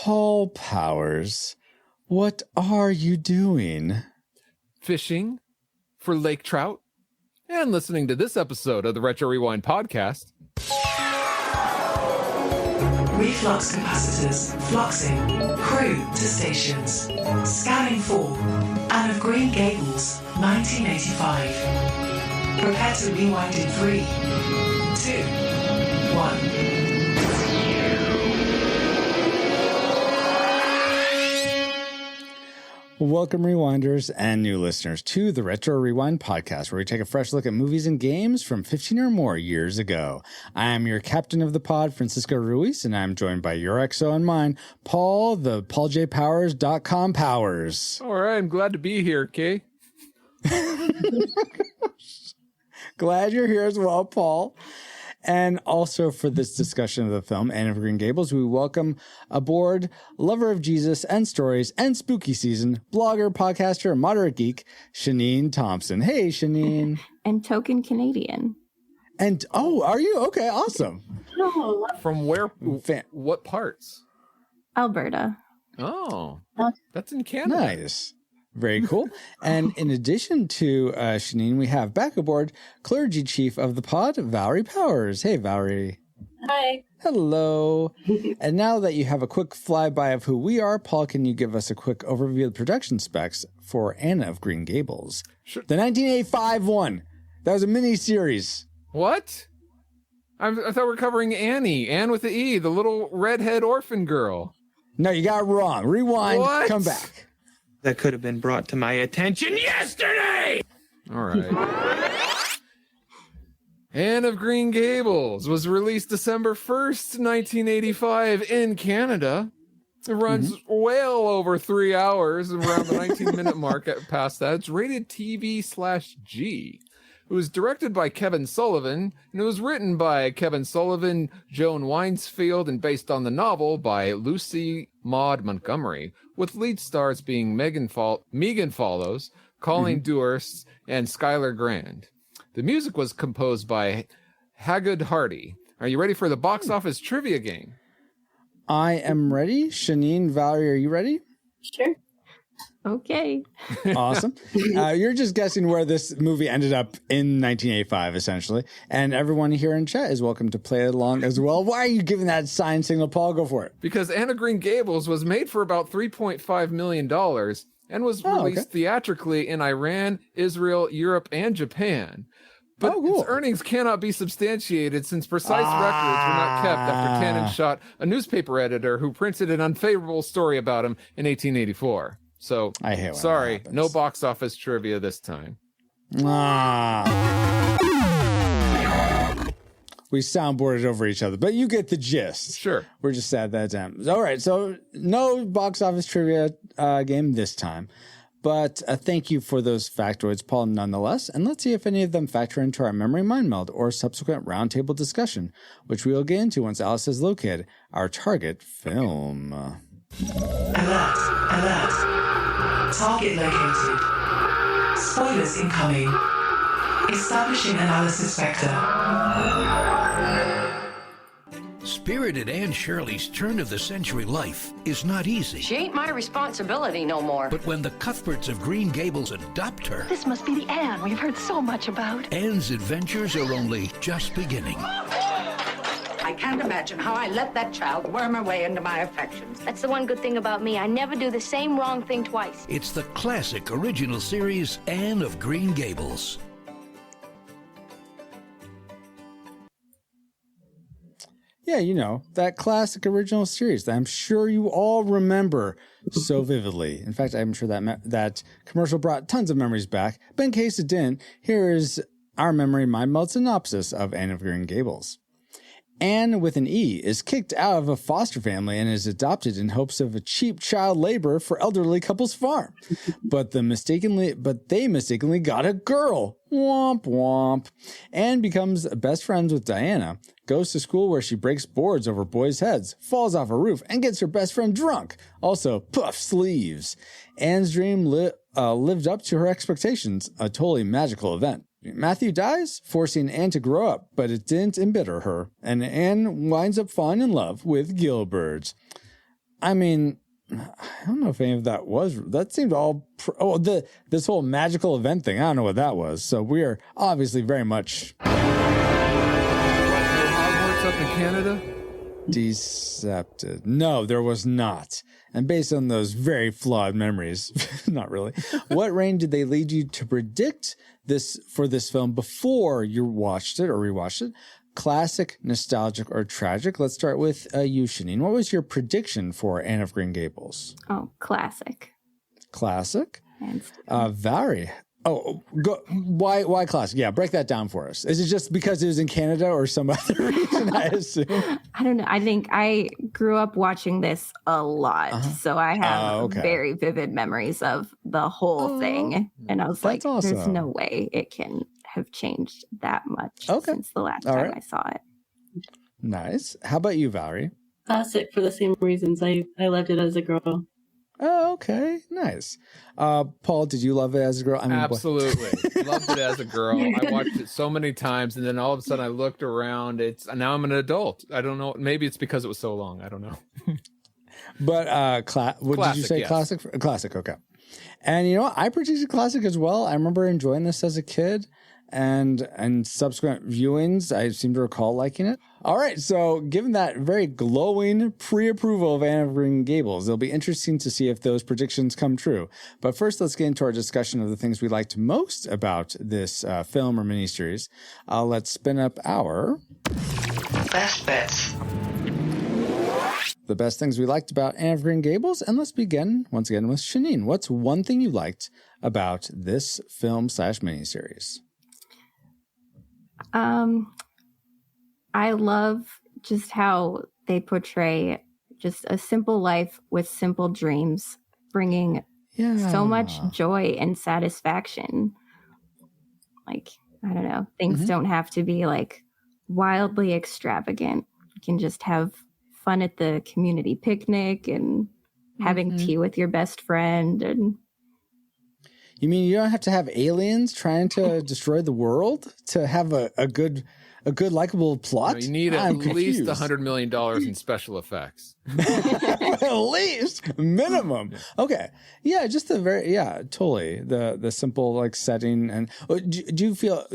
Paul Powers, what are you doing? Fishing for lake trout and listening to this episode of the Retro Rewind podcast. Reflux capacitors, fluxing, crew to stations, scanning for, and of Green Gables, 1985. Prepare to rewind in 3, 2, 1. Welcome, Rewinders and new listeners, to the Retro Rewind podcast, where we take a fresh look at movies and games from 15 or more years ago. I am your captain of the pod, Francisco Ruiz, and I'm joined by your XO and mine, Paul, the PaulJPowers.com Powers. All right, I'm glad to be here, Kay. Glad you're here as well, Paul. And also for this discussion of the film, Anne of Green Gables, we welcome aboard lover of Jesus and stories and spooky season, blogger, podcaster, and moderate geek, Shanine Thompson. Hey, Shanine. And token Canadian. And, oh, are you? Okay, awesome. From where? What parts? Alberta. Oh, that's in Canada. Nice. Very cool. And in addition to Shanine, we have back aboard clergy chief of the pod, Valerie Powers. Hey, Valerie. Hi. Hello. And now that you have a quick flyby of who we are, Paul, can you give us a quick overview of the production specs for Anne of Green Gables? Sure. The 1985 one. That was a mini-series. What? I thought we were covering Annie. Anne with the E, the little redhead orphan girl. No, you got it wrong. Rewind. What? Come back. That could have been brought to my attention yesterday. All right. Anne of Green Gables was released December 1st, 1985 in Canada. It runs well over 3 hours, around the 19-minute mark past that. It's rated TV/G. It was directed by Kevin Sullivan, and it was written by Kevin Sullivan, Joan Winesfield, and based on the novel by Lucy Maud Montgomery, with lead stars being Megan Follows, Colleen Dewhurst, and Skylar Grand. The music was composed by Haggard Hardy. Are you ready for the box office trivia game? I am ready. Shanine, Valerie, are you ready? Sure. Okay. Awesome. You're just guessing where this movie ended up in 1985, essentially. And everyone here in chat is welcome to play along as well. Why are you giving that sign signal, Paul? Go for it. Because Anne of Green Gables was made for about $3.5 million and was released theatrically in Iran, Israel, Europe, and Japan. But its earnings cannot be substantiated since precise records were not kept after Cannon shot a newspaper editor who printed an unfavorable story about him in 1884. So, sorry, no box office trivia this time. We soundboarded over each other, but you get the gist. Sure. We're just sad that time. All right, so no box office trivia game this time. But thank you for those factoids, Paul, nonetheless. And let's see if any of them factor into our memory mind meld or subsequent roundtable discussion, which we will get into once Alice has located our target film. Alert, alert. Target located. Spoilers incoming. Establishing analysis vector. Spirited Anne Shirley's turn-of-the-century life is not easy. She ain't my responsibility no more. But when the Cuthberts of Green Gables adopt her... This must be the Anne we've heard so much about. Anne's adventures are only just beginning. I can't imagine how I let that child worm her way into my affections. That's the one good thing about me. I never do the same wrong thing twice. It's the classic original series, Anne of Green Gables. Yeah, you know, that classic original series that I'm sure you all remember so vividly. In fact, I'm sure that commercial brought tons of memories back. But in case it didn't, here is our memory mind meld synopsis of Anne of Green Gables. Anne, with an E, is kicked out of a foster family and is adopted in hopes of a cheap child labor for elderly couple's farm. But they mistakenly got a girl. Womp womp. Anne becomes best friends with Diana, goes to school where she breaks boards over boys' heads, falls off a roof, and gets her best friend drunk. Also, puff sleeves. Anne's dream lived up to her expectations, a totally magical event. Matthew dies, forcing Anne to grow up, but it didn't embitter her, and Anne winds up falling in love with Gilbert. I mean, I don't know if any of that seemed all, this whole magical event thing. I don't know what that was. So we are obviously very much. Hogwarts up in Canada? Decepted. No, there was not. And based on those very flawed memories, not really. What range did they lead you to predict this for this film before you watched it or rewatched it? Classic, nostalgic, or tragic? Let's start with you, Shanine. What was your prediction for Anne of Green Gables? Oh, classic. Classic. Hands Valerie. Oh, why classic? Yeah, break that down for us. Is it just because it was in Canada or some other region, I assume? I don't know. I think I grew up watching this a lot. So I have very vivid memories of the whole thing. And I was like, awesome. There's no way it can have changed that much since the last All time right. I saw it. Nice. How about you, Valerie? Classic for the same reasons. I loved it as a girl. Oh, okay. Nice. Paul, did you love it as a girl? I mean, Absolutely. Loved it as a girl. I watched it so many times, and then all of a sudden I looked around. Now I'm an adult. I don't know. Maybe it's because it was so long. I don't know. But what did you say? Yes. Classic? Classic, okay. And you know what? I predicted classic as well. I remember enjoying this as a kid, and subsequent viewings, I seem to recall liking it. All right, so given that very glowing pre-approval of Anne of Green Gables, it'll be interesting to see if those predictions come true. But first, let's get into our discussion of the things we liked most about this film or miniseries. Let's spin up our Best bets. the best things we liked about Anne of Green Gables, and let's begin once again with Shanine. What's one thing you liked about this film / miniseries? I love just how they portray just a simple life with simple dreams, bringing so much joy and satisfaction. Like, I don't know, things don't have to be like wildly extravagant. You can just have fun at the community picnic and having tea with your best friend. And you mean you don't have to have aliens trying to destroy the world to have a good likable plot? No, you need at least $100 million in special effects. At least minimum. Okay. Yeah, just totally. The simple like setting. And do you feel,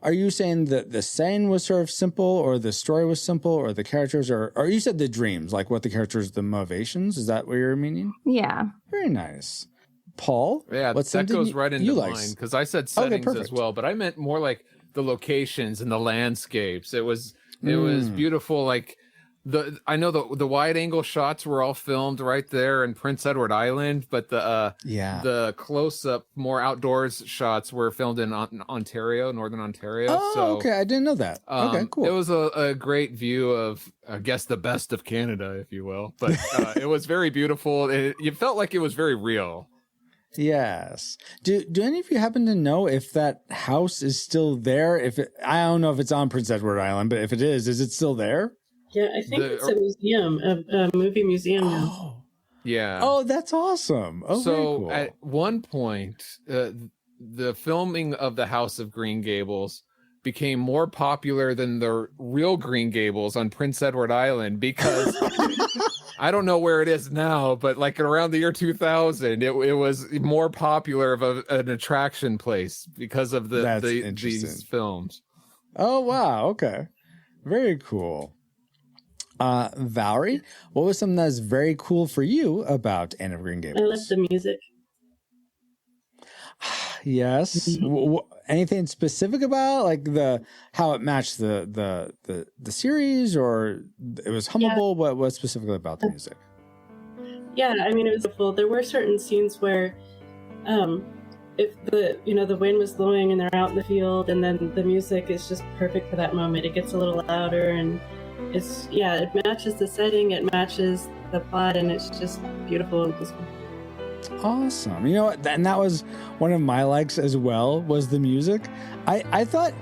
are you saying that the setting was sort of simple, or the story was simple, or the characters, or you said the dreams, like what the characters, the motivations? Is that what you're meaning? Yeah. Very nice. Paul? Yeah, that goes right into mine, because I said settings as well, but I meant more like the locations and the landscapes. It was beautiful. Like I know the wide angle shots were all filmed right there in Prince Edward Island, but the close up, more outdoors shots were filmed in Ontario, Northern Ontario. Oh, okay, I didn't know that. Okay, cool. It was a great view of, I guess, the best of Canada, if you will. But it was very beautiful. You felt like it was very real. Yes. Do any of you happen to know if that house is still there? I don't know if it's on Prince Edward Island, but if it is it still there? Yeah, I think it's a museum, a movie museum now. Oh. Yeah. Oh, that's awesome. Oh, so very cool. At one point, the filming of the House of Green Gables became more popular than the real Green Gables on Prince Edward Island, because I don't know where it is now, but like around the year 2000, it was more popular of an attraction place because of these films. Oh, wow. Okay. Very cool. Valerie, what was something that's very cool for you about Anne of Green Gables? I love the music. Yes. Anything specific about like how it matched the series, or it was hummable? Yeah. What specifically about the music? Yeah, I mean, it was full. There were certain scenes where, if the wind was blowing and they're out in the field, and then the music is just perfect for that moment. It gets a little louder, and it matches the setting, it matches the plot, and it's just beautiful and peaceful. Awesome. You know what? And that was one of my likes as well, was the music. I thought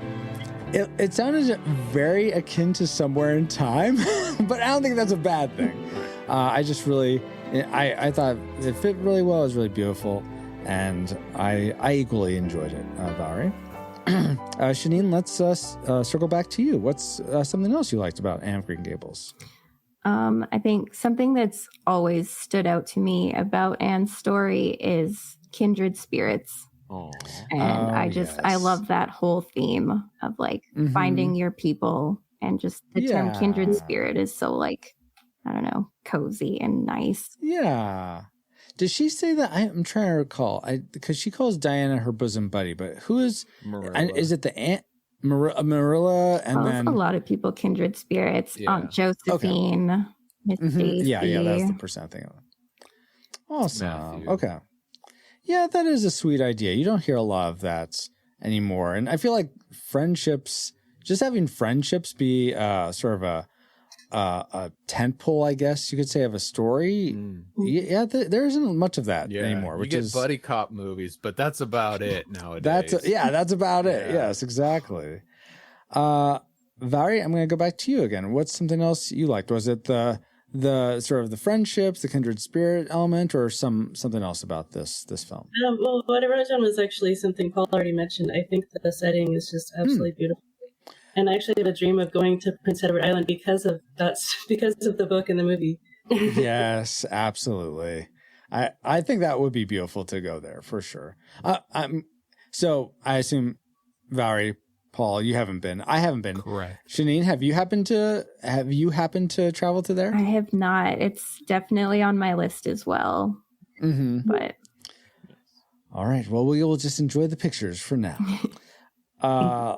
it sounded very akin to Somewhere in Time, but I don't think that's a bad thing. I just really, I thought it fit really well. It was really beautiful, and I equally enjoyed it, Valerie. Shanine, let's circle back to you. What's something else you liked about Anne of Green Gables? I think something that's always stood out to me about Anne's story is kindred spirits. Oh. And I love that whole theme of like finding your people, and just the term kindred spirit is so like, I don't know, cozy and nice. Yeah. Does she say that? I'm trying to recall. Because she calls Diana her bosom buddy, but who is Marilla? Is it the aunt Marilla? And then a lot of people kindred spirits. Aunt Josephine, Miss Stacy. Yeah, that's the person I'm thinking of. Awesome. Matthew. Okay. Yeah, that is a sweet idea. You don't hear a lot of that anymore, and I feel like friendships, just having friendships be sort of a tentpole, I guess you could say, of a story. Yeah, there isn't much of that anymore. Which is buddy cop movies, but that's about it nowadays. That's about it. Yes, exactly. Valerie, I'm going to go back to you again. What's something else you liked? Was it the sort of the friendships, the kindred spirit element, or something else about this film? Well, what I wrote down was actually something Paul already mentioned. I think that the setting is just absolutely beautiful. And I actually have a dream of going to Prince Edward Island because of the book and the movie. Yes, absolutely. I think that would be beautiful to go there for sure. So I assume, Valerie, Paul, you haven't been. I haven't been. Correct. Shanine, have you happened to travel to there? I have not. It's definitely on my list as well. But all right. Well, we will just enjoy the pictures for now.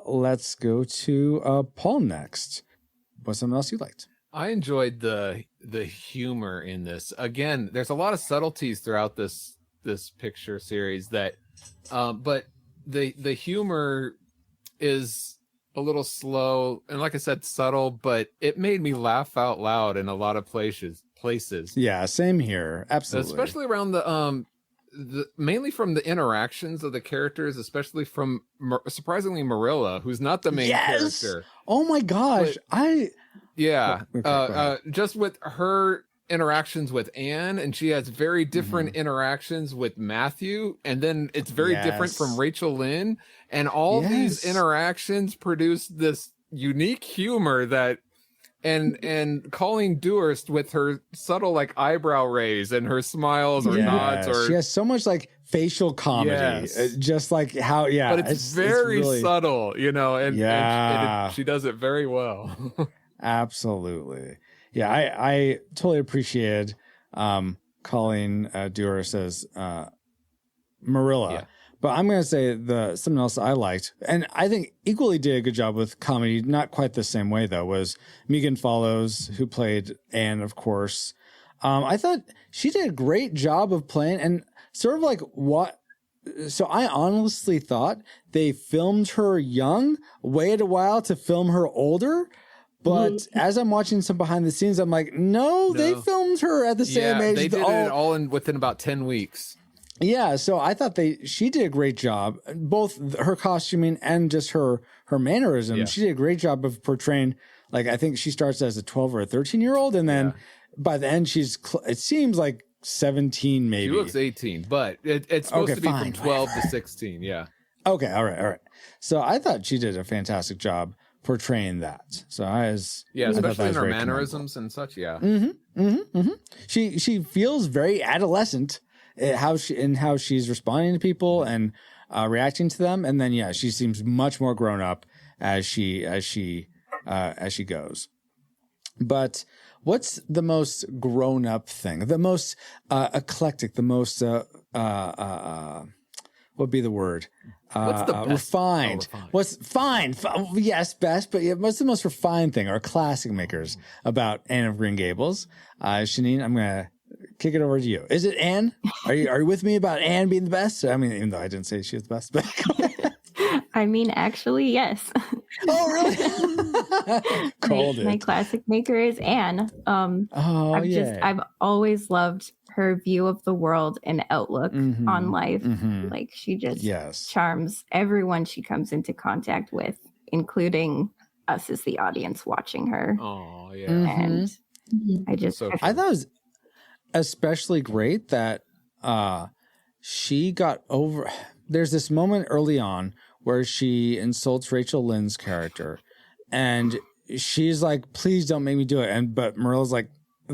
Let's go to Paul next. What's something else you liked? I enjoyed the humor in this. Again, there's a lot of subtleties throughout this picture series that, but the humor is a little slow and, like I said, subtle, but it made me laugh out loud in a lot of places. Yeah, same here. Absolutely. Especially around mainly from the interactions of the characters, especially from surprisingly Marilla, who's not the main character. Oh my gosh. Just with her interactions with Anne, and she has very different interactions with Matthew, and then it's very different from Rachel Lynn, and all these interactions produce this unique humor that and Colleen Durst with her subtle like eyebrow raise and her smiles or nods, or she has so much like facial comedy, just like how but it's very really subtle, and she does it very well. Absolutely. Yeah, I totally appreciated Colleen Durst as Marilla. Yeah. But I'm going to say something else I liked, and I think equally did a good job with comedy, not quite the same way, though, was Megan Follows, who played Anne, of course. I thought she did a great job of playing, and sort of like so I honestly thought they filmed her young, waited a while to film her older. But as I'm watching some behind the scenes, I'm like, no, they filmed her at the same age. They did it all within about 10 weeks. Yeah, so I thought she did a great job, both her costuming and just her mannerism. Yeah. She did a great job of portraying, like, I think she starts as a 12 or a 13-year-old, and then by the end, it seems like 17 maybe. She looks 18, but it's supposed to be from 12 to 16, yeah. Okay, all right. So I thought she did a fantastic job portraying that. So especially in her mannerisms and such, She feels very adolescent. How she's responding to people and reacting to them, and then she seems much more grown up as she goes. But what's the most grown up thing? The most eclectic? The most what would be the word? What's the best? Refined. What's fine? Yes, best. But what's the most refined thing? Or classic makers about Anne of Green Gables? Shanine, I'm gonna kick it over to you. Is it Anne? Are you with me about Anne being the best? I mean, even though I didn't say she was the best, but I mean, actually, yes. Oh, really? Called my classic maker is Anne. I've always loved her view of the world and outlook on life. Like, she just charms everyone she comes into contact with, including us as the audience watching her. Oh, yeah. And I thought it was especially great that she got over. There's this moment early on where she insults Rachel Lynn's character, and she's like, please don't make me do it. But Marilla's like,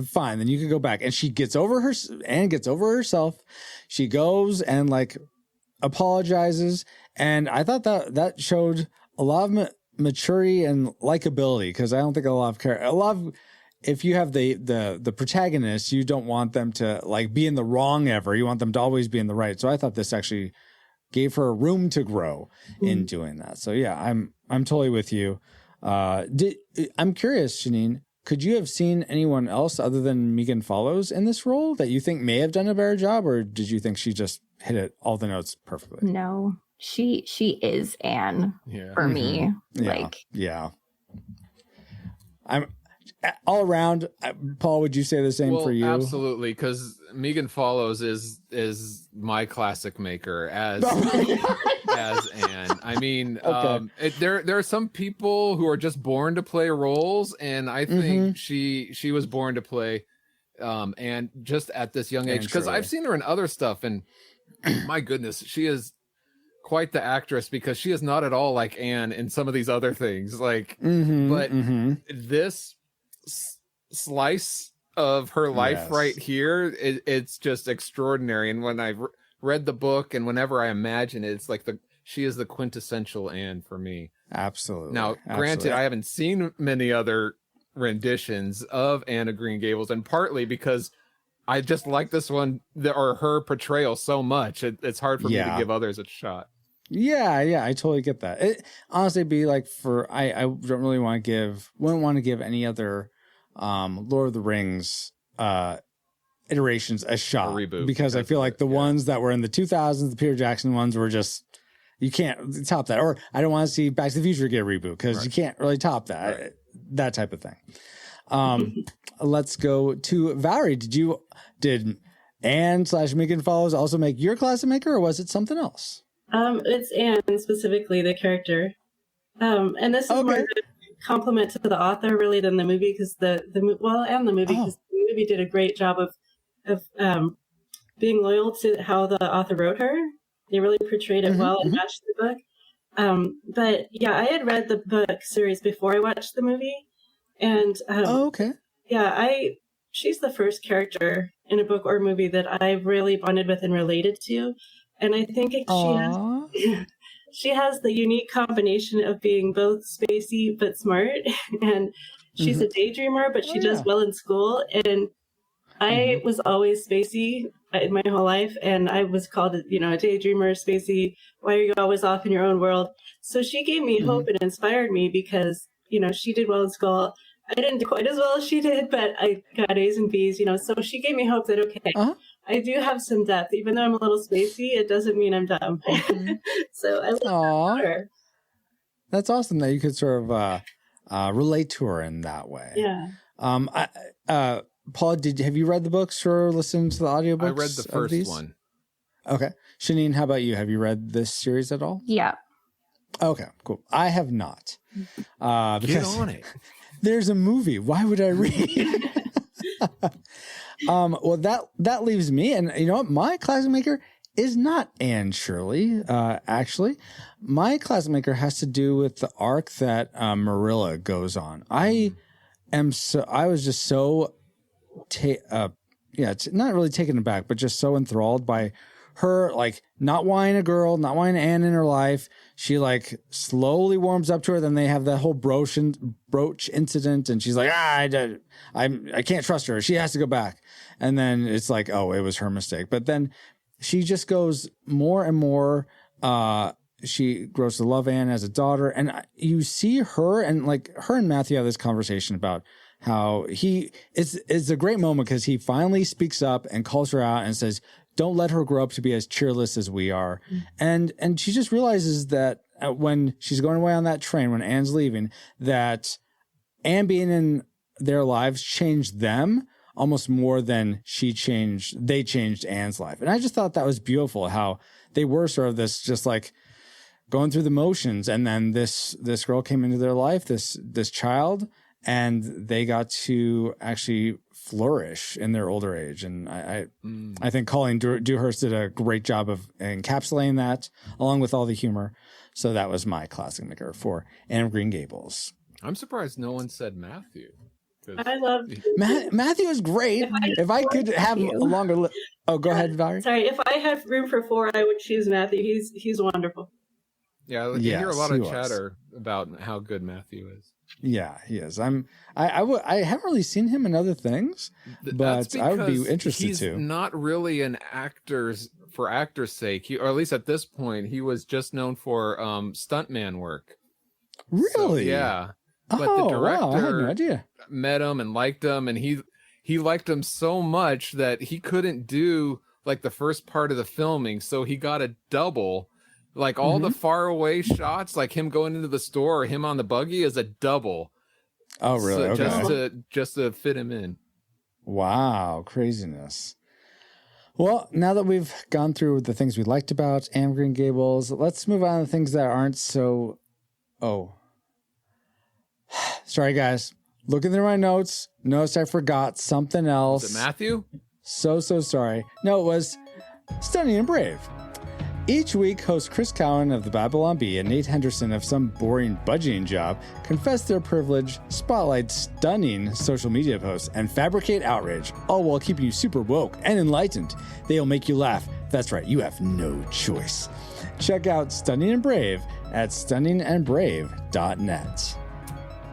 fine, then you can go back. And she gets over herself. She goes and like apologizes. And I thought that showed a lot of maturity and likability, because I don't think a lot of if you have the protagonist, you don't want them to like be in the wrong ever. You want them to always be in the right. So I thought this actually gave her room to grow in doing that. So yeah, I'm totally with you. I'm curious, Janine, could you have seen anyone else other than Megan Follows in this role that you think may have done a better job, or did you think she just hit all the notes perfectly? No, she is Anne for me. Yeah. I'm all around. Paul, would you say the same for you? Absolutely, because Megan Follows is my classic maker as as Anne. I mean, there are some people who are just born to play roles, and I think she was born to play Anne just at this young age, because I've seen her in other stuff, and my goodness, she is quite the actress, because she is not at all like Anne in some of these other things. Like, this slice of her life right here, it's just extraordinary. And when I've read the book and whenever I imagine it, it's like she is the quintessential Anne for me. Absolutely. Now, granted, I haven't seen many other renditions of Anne of Green Gables, and partly because I just like this one or her portrayal so much. It's hard for me to give others a shot. Yeah, I totally get that. It honestly be like I don't really wouldn't want to give any other Lord of the Rings iterations a shot, reboot, because I feel like the ones that were in the 2000s, the Peter Jackson ones, were just, you can't top that. Or I don't want to see Back to the Future get a reboot, because you can't really top that, that type of thing. Let's go to Valerie. Did Anne / Megan Follows also make your classic maker, or was it something else? It's Anne, specifically the character. And this is more a compliment to the author really than the movie, because the movie, because the movie did a great job of being loyal to how the author wrote her. They really portrayed it well and matched the book. But yeah, I had read the book series before I watched the movie, and she's the first character in a book or movie that I really bonded with and related to. And I think she has the unique combination of being both spacey but smart. And she's a daydreamer, but she does well in school. And I was always spacey in my whole life. And I was called, a daydreamer, spacey. Why are you always off in your own world? So she gave me hope and inspired me, because, she did well in school. I didn't do quite as well as she did, but I got A's and B's, so she gave me hope that, I do have some depth. Even though I'm a little spacey, it doesn't mean I'm dumb. So I love her. That's awesome that you could sort of relate to her in that way. Yeah. Paul, have you read the books or listened to the audiobooks? I read the first one. Okay. Janine, how about you? Have you read this series at all? Yeah. Okay, cool. I have not. Get on it. There's a movie. Why would I read? Well, that leaves me, and you know what? My classic maker is not Anne Shirley. Actually, my classic maker has to do with the arc that Marilla goes on. I was just so, not really taken aback, but just so enthralled by her, like, not wanting a girl, not wanting Anne in her life. She like slowly warms up to her. Then they have that whole brooch incident, and she's like, I can't trust her. She has to go back. And then it's like, oh, it was her mistake. But then she just goes more and more. She grows to love Anne as a daughter, and you see her and Matthew have this conversation about how it's a great moment, because he finally speaks up and calls her out and says, don't let her grow up to be as cheerless as we are. And she just realizes that when she's going away on that train, when Anne's leaving, that Anne being in their lives changed them almost more than they changed Anne's life. And I just thought that was beautiful, how they were sort of this, just like going through the motions. And then this girl came into their life, this child, and they got to actually flourish in their older age. And I think Colleen Dewhurst did a great job of encapsulating that, along with all the humor. So that was my classic maker for Anne of Green Gables. I'm surprised no one said Matthew. I love Matthew is great. If I could have a longer oh, go ahead, Valerie. Sorry, if I had room for 4, I would choose Matthew. He's wonderful. Yeah, you hear a lot of chatter about how good Matthew is. Yeah, he is. I haven't really seen him in other things, but I would be interested to. He's not really an actor's sake, or at least at this point, he was just known for stuntman work. Really? So, yeah. But the director I had no idea. Met him and liked him, and he liked him so much that he couldn't do like the first part of the filming, so he got a double. Like all the far away shots, like him going into the store or him on the buggy, is a double. Oh, really? So okay. just to fit him in. Wow, craziness. Well, now that we've gone through the things we liked about Anne of Green Gables, let's move on to things that aren't so. Oh, sorry, guys. Looking through my notes, noticed I forgot something else. Was it Matthew? So sorry. No, it was Stunning and Brave. Each week, host Chris Cowan of the Babylon Bee and Nate Henderson of Some Boring Budgeting Job confess their privilege, spotlight stunning social media posts, and fabricate outrage, all while keeping you super woke and enlightened. They'll make you laugh. That's right, you have no choice. Check out Stunning and Brave at stunningandbrave.net.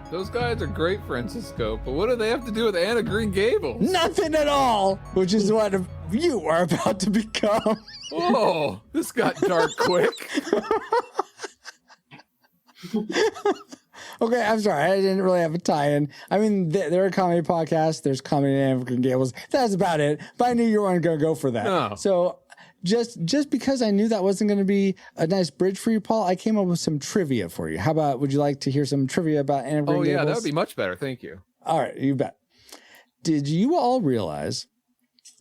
Those guys are great, Francisco, but what do they have to do with Anne of Green Gables? Nothing at all, which is what you are about to become. Whoa, this got dark quick. Okay, I'm sorry. I didn't really have a tie-in. I mean, they're a comedy podcast. There's comedy in Anne of Green Gables. That's about it. But I knew you weren't going to go for that. No. So just because I knew that wasn't going to be a nice bridge for you, Paul, I came up with some trivia for you. How about, would you like to hear some trivia about Anne of Green Gables? Oh, yeah, that would be much better. Thank you. All right, you bet. Did you all realize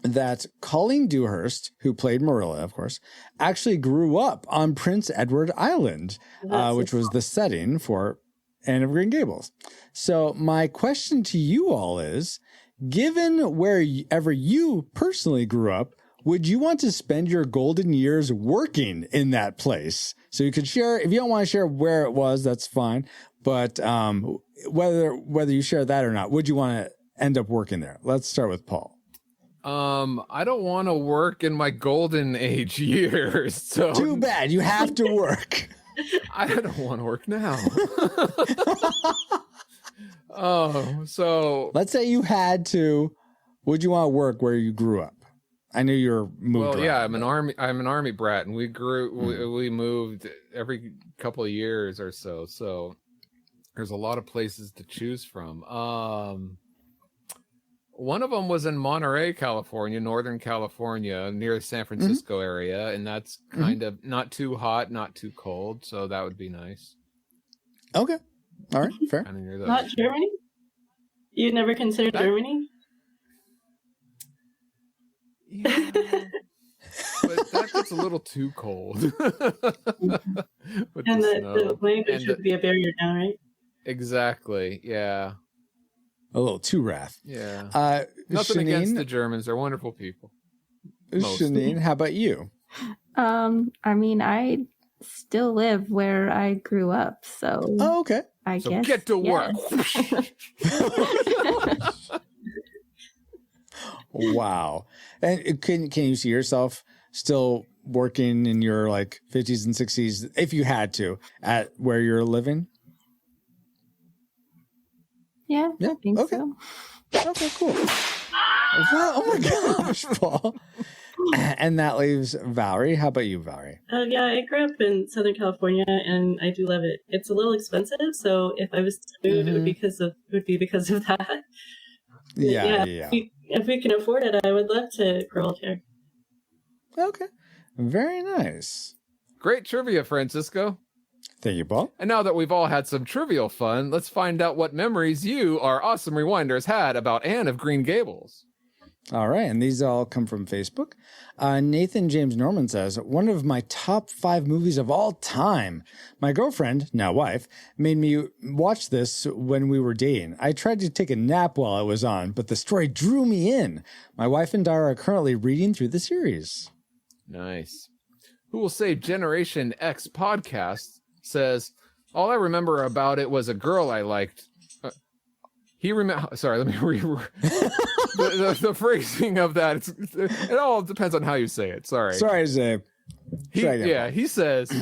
that Colleen Dewhurst, who played Marilla, of course, actually grew up on Prince Edward Island, which was the setting for Anne of Green Gables? So my question to you all is, given wherever you personally grew up, would you want to spend your golden years working in that place? So you could share, if you don't want to share where it was, that's fine. But whether you share that or not, would you want to end up working there? Let's start with Paul. I don't want to work in my golden age years. So too bad. You have to work. I don't want to work now. Oh, so let's say you had to. Would you want to work where you grew up? I knew you were moved. Well, yeah, around. I'm an army brat, and we moved every couple of years or so. So there's a lot of places to choose from. One of them was in Monterey, California, Northern California, near the San Francisco area, and that's kind of not too hot, not too cold, so that would be nice. Okay, all right, fair. Not Germany? You never considered Germany? Yeah, but that gets a little too cold. And the language would be a barrier now, right? Exactly, yeah. A little too wrath. Yeah. Nothing against the Germans. They're wonderful people. Shanine, how about you? I mean, I still live where I grew up, so. Oh, okay. I guess. Get to work. Wow. And can you see yourself still working in your like 50s and 60s, if you had to, at where you're living? Yeah, I think okay. so. Okay, cool. Well, oh my gosh, Paul. And that leaves Valerie. How about you, Valerie? Yeah, I grew up in Southern California, and I do love it. It's a little expensive, so if I was to move, it would be because of that. Yeah. If we can afford it, I would love to grow old here. Okay, very nice. Great trivia, Francisco. Thank you, Paul. And now that we've all had some trivial fun, let's find out what memories you, our awesome rewinders, had about Anne of Green Gables. All right, and these all come from Facebook. Nathan James Norman says, one of my top 5 movies of all time. My girlfriend, now wife, made me watch this when we were dating. I tried to take a nap while it was on, but the story drew me in. My wife and I are currently reading through the series. Nice. Who will say Generation X podcast says, All I remember about it was a girl I liked. Sorry, let me the phrasing of that. It all depends on how you say it. Sorry, Zabe. He says,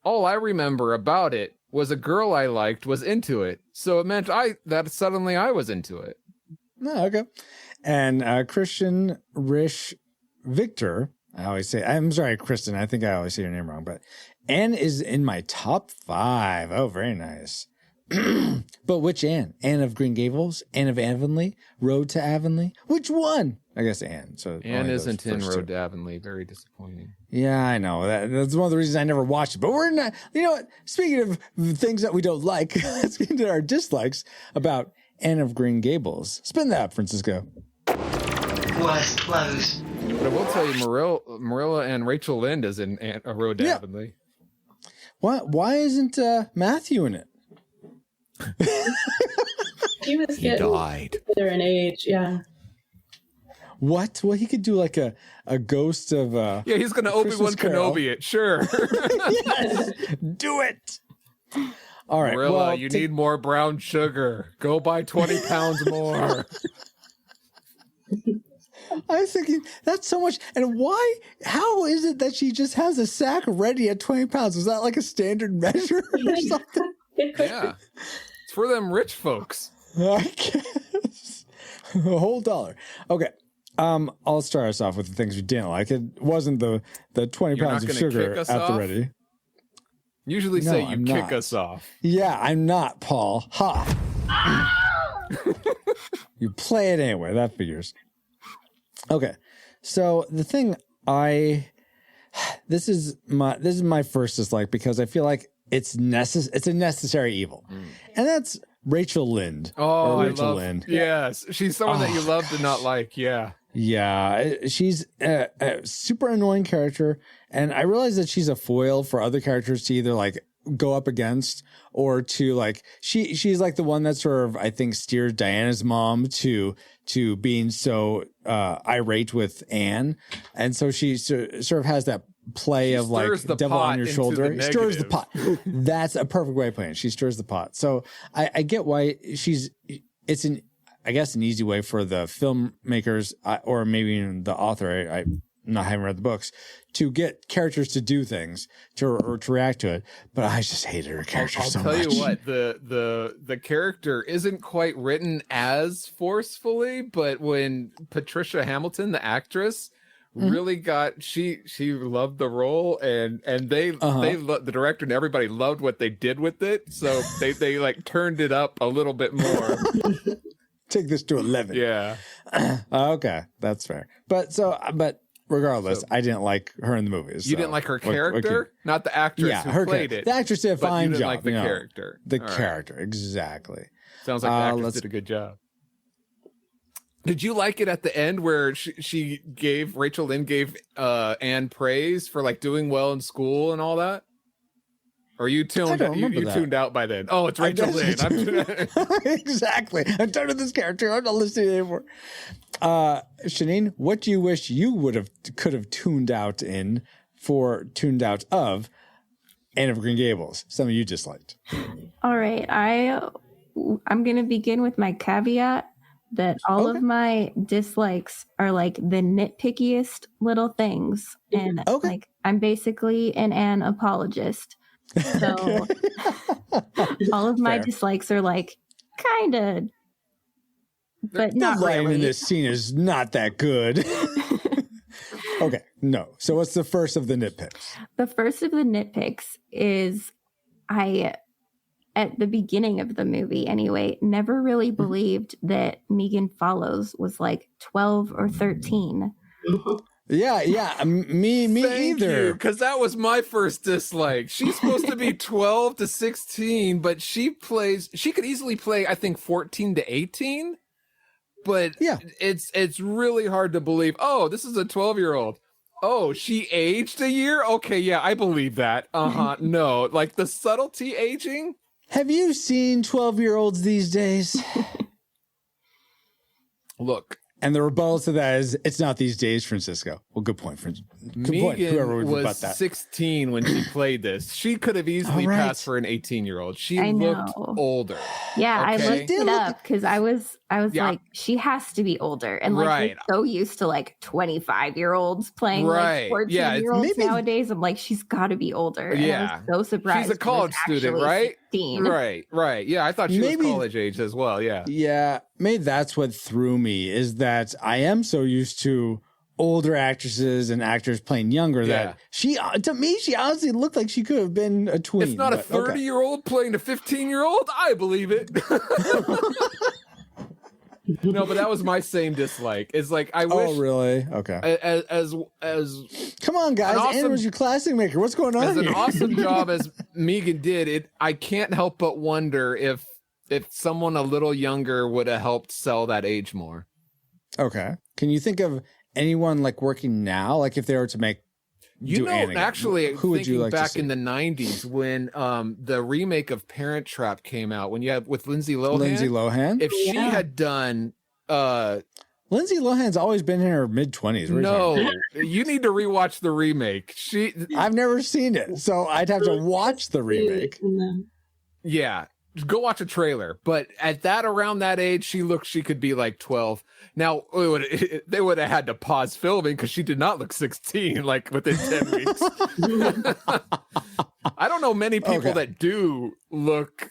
all I remember about it was a girl I liked was into it. So it meant that suddenly I was into it. No, okay. And Christian Rish Victor, I'm sorry, Kristen, I think I always say your name wrong, but Anne is in my top 5. Oh, very nice. But which Anne? Anne of Green Gables? Anne of Avonlea? Road to Avonlea? Which one? I guess Anne. So Anne isn't in Road to Avonlea. Very disappointing. Yeah, I know. That's one of the reasons I never watched it. But we're not, you know what? Speaking of things that we don't like, let's get into our dislikes about Anne of Green Gables. Spin that up, Francisco. Worst clothes. But I will tell you, Marilla and Rachel Lynde is in A Road to Avonlea. Why isn't Matthew in it? He died. They're in age, yeah. What? Well, he could do like a ghost of yeah, he's gonna Obi-Wan Kenobi it, sure. Yes, do it. All right, Marilla, you need more brown sugar. Go buy 20 pounds more. I was thinking that's so much. And how is it that she just has a sack ready at 20 pounds? Is that like a standard measure or something? Yeah. It's for them rich folks. I guess. A whole $1. Okay. I'll start us off with the things we didn't like. It wasn't the 20 pounds of sugar at the ready. Usually say you kick us off. Yeah, I'm not, Paul. Ha. You play it anyway. That figures. Okay. So the thing this is my first dislike because I feel like it's a necessary evil. And that's Rachel Lynde. Oh, Rachel Lynde. Yes. She's someone that you love to not like. Yeah. Yeah. She's a super annoying character. And I realize that she's a foil for other characters to either like go up against or to like, she's like the one that sort of, I think, steers Diana's mom to being so irate with Anne. And so she sort of has that play of like devil on your shoulder. Stirs the pot. That's a perfect way of playing it. She stirs the pot. So I get why it's an easy way for the filmmakers or maybe even the author. I not having read the books to get characters to do things or to react to it. But I just hated her character so much. I'll tell you what, the character isn't quite written as forcefully, but when Patricia Hamilton, the actress, really got she loved the role and the director and everybody loved what they did with it, so they like turned it up a little bit more. Take this to 11. Yeah. Okay, that's fair. But regardless, I didn't like her in the movies. You didn't like her character, not the actress who played it. The actress did a fine job. Like the character. The character, exactly. Sounds like the actress did a good job. Did you like it at the end where Rachel Lynde gave Anne praise for like doing well in school and all that? Or you tuned out by then? Oh, it's Rachel Lynde. Exactly. I'm done with this character. I'm not listening anymore. Shanine, what do you wish you could have tuned out of Anne of Green Gables? Some of you disliked. All right. I'm going to begin with my caveat that all of my dislikes are like the nitpickiest little things. And like I'm basically an Anne apologist. So all of my dislikes are like kind of, but not really. The lighting in this scene is not that good. Okay, no. So what's the first of the nitpicks? The first of the nitpicks is at the beginning of the movie anyway, never really believed that Megan Follows was like 12 or 13. Yeah. Me either. Because that was my first dislike. She's supposed to be 12 to 16, but she could easily play, I think, 14 to 18. But it's really hard to believe, oh, this is a 12-year-old. Oh, she aged a year? Okay, yeah, I believe that. No, like the subtlety aging. Have you seen 12-year-olds these days? Look, And the rebuttal to that is, it's not these days, Francisco. Well, good point, whoever would rebut was that. 16 when she played this. She could have easily passed for an 18-year-old. She looked older. Yeah, I looked it up because I was like, she has to be older. And like, we're so used to like 25-year-olds playing like 14-year-olds nowadays. I'm like, she's got to be older. And I was so surprised. She's a college student, right? 16. Right. Yeah, I thought she was college age as well. Yeah. Yeah, maybe that's what threw me, is that I am so used to older actresses and actors playing younger that to me, she honestly looked like she could have been a tween. It's not a 30-year-old playing a 15-year-old. I believe it. No, but that was my same dislike. It's like, I wish. Oh, really? Okay. As come on, guys. Anna was your classic maker. What's going on as here? an awesome job as Megan did it, I can't help but wonder if someone a little younger would have helped sell that age more. Okay. Can you think of anyone like working now? Like if they were to make, actually, who would you like back to see? in the 90s when the remake of Parent Trap came out, when you have with Lindsay Lohan. If she had done Lindsay Lohan's always been in her mid-20s. No, you need to rewatch the remake. I've never seen it, so I'd have to watch the remake. Yeah. Go watch a trailer. But at around that age, she could be like 12. Now, they would have had to pause filming because she did not look 16 like within 10 weeks. I don't know many people that do look,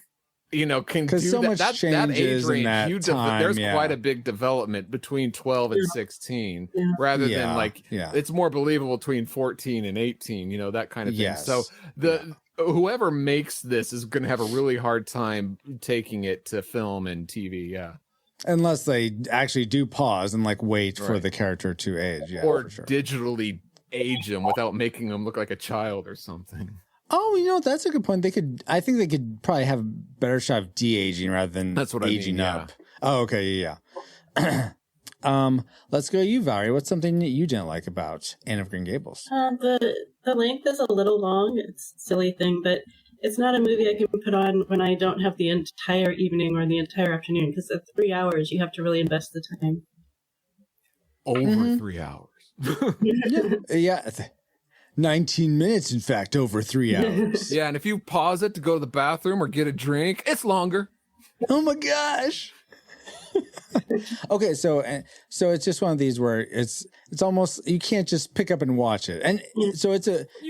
can do so much that age range. There's time, quite a big development between 12 and 16 rather than it's more believable between 14 and 18, that kind of thing. Yes. So whoever makes this is going to have a really hard time taking it to film and TV. Yeah. Unless they actually do pause and like wait for the character to age. Yeah. Or digitally age them without making them look like a child or something. Oh, that's a good point. I think they could probably have a better shot of de-aging rather than aging up. Oh, okay. Yeah. Let's go to you, Valerie. What's something that you didn't like about Anne of Green Gables? The length is a little long. It's a silly thing, but it's not a movie I can put on when I don't have the entire evening or the entire afternoon, because at 3 hours, you have to really invest the time. Over 3 hours. Yeah. 19 minutes, in fact, over 3 hours. Yeah, and if you pause it to go to the bathroom or get a drink, it's longer. Oh my gosh. Okay, so it's just one of these where it's almost, you can't just pick up and watch it. And so it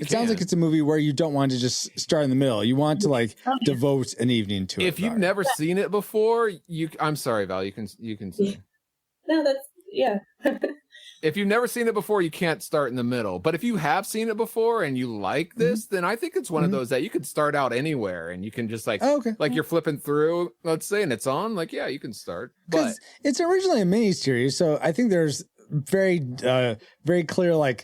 sounds like it's a movie where you don't want to just start in the middle. You want to like devote an evening to it. If you've never seen it before, I'm sorry, Val, you can say. No, that's If you've never seen it before, you can't start in the middle. But if you have seen it before and you like this, then I think it's one of those that you could start out anywhere and you can just like you're flipping through, let's say, and it's on, you can start. Because it's originally a miniseries, so I think there's very clear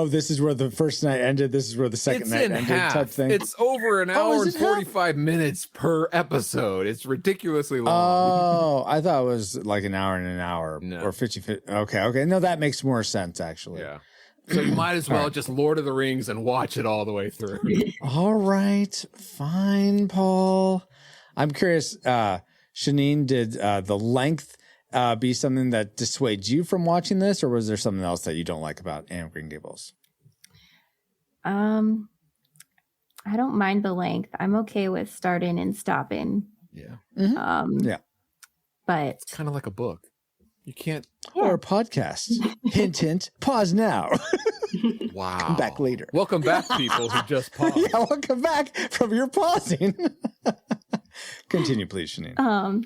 this is where the first night ended, this is where the second night ended type thing. It's over an hour and 45 minutes per episode. It's ridiculously long. Oh, I thought it was like an hour and an hour or 50. Okay. No, that makes more sense, actually. Yeah. So you might as well just Lord of the Rings and watch it all the way through. All right. Fine, Paul. I'm curious, Shanine, did the length be something that dissuades you from watching this, or was there something else that you don't like about Anne of Green Gables? I don't mind the length. I'm okay with starting and stopping. Yeah. Yeah. But it's kind of like a book. You can't. Or a podcast. Hint, hint. Pause now. Wow. Come back later. Welcome back, people who just paused. Yeah, welcome back from your pausing. Continue, please, Shanine.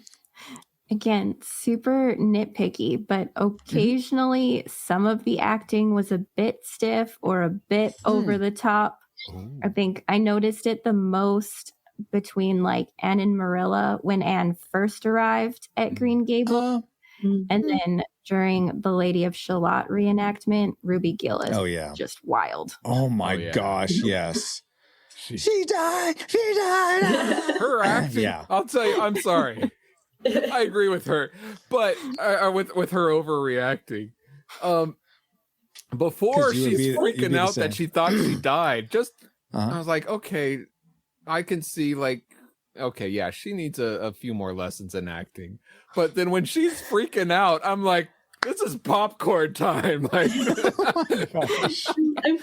Again, super nitpicky, but occasionally some of the acting was a bit stiff or a bit over the top. Ooh. I think I noticed it the most between Anne and Marilla when Anne first arrived at Green Gables. And then during the Lady of Shalott reenactment, Ruby Gillis. Oh, yeah. Just wild. Oh, my gosh, yes. She died! She died! Her acting, I'll tell you, I'm sorry. I agree with her, but with her overreacting. Before she's freaking out that she thought she died, I was like, okay, I can see she needs a few more lessons in acting. But then when she's freaking out, I'm like, This is popcorn time. Like,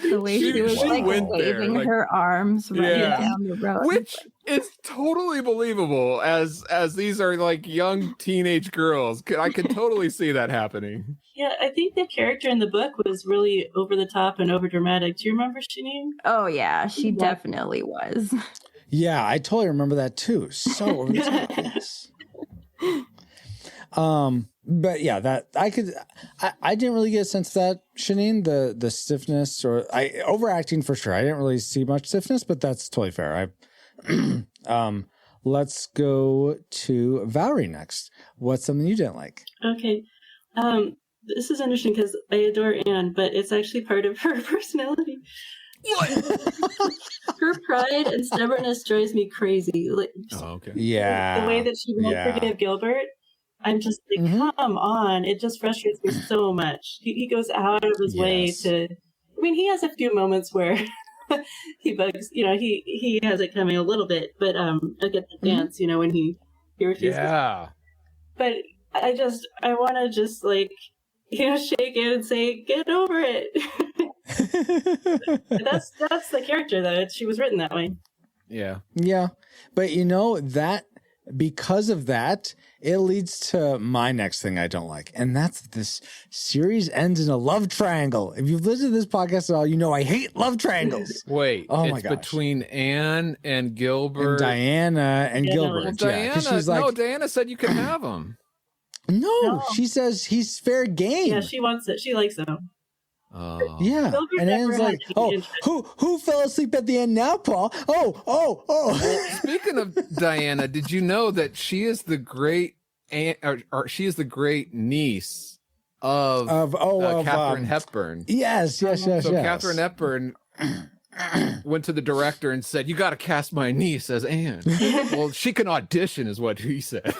The way she was like waving her arms running down the road. Which is totally believable as these are like young teenage girls. I could totally see that happening. Yeah, I think the character in the book was really over the top and over dramatic. Do you remember Shanine? Oh yeah, she definitely was. Yeah, I totally remember that too. So over the top, yes. But yeah, that I didn't really get a sense of that, Shanine, the stiffness or overacting for sure. I didn't really see much stiffness, but that's totally fair. Let's go to Valerie next. What's something you didn't like? Okay. This is interesting because I adore Anne, but it's actually part of her personality. What? Her pride and stubbornness drives me crazy. Like, yeah. The way that she won't forgive Gilbert, I'm just like, come on. It just frustrates me so much. He goes out of his way to. I mean, he has a few moments where he bugs. He has it coming a little bit, but I get the dance. When he refuses. Yeah. But I want to just like. Shake it and say, get over it. That's the character, though. She was written that way. Yeah. Yeah. But that because of that, it leads to my next thing I don't like. And that's this series ends in a love triangle. If you've listened to this podcast at all, I hate love triangles. Wait, my gosh. Between Anne and Gilbert. And Diana and Gilbert. Well, Diana said you could have them. No, she says he's fair game. Yeah, she wants it. She likes him. Yeah, Gilbert and Anne's like, who fell asleep at the end now, Paul? Oh. Well, speaking of Diana, did you know that she is the great aunt, or she is the great niece of Katharine Hepburn? Yes. So Katharine Hepburn went to the director and said, "You got to cast my niece as Anne." Well, she can audition, is what he said.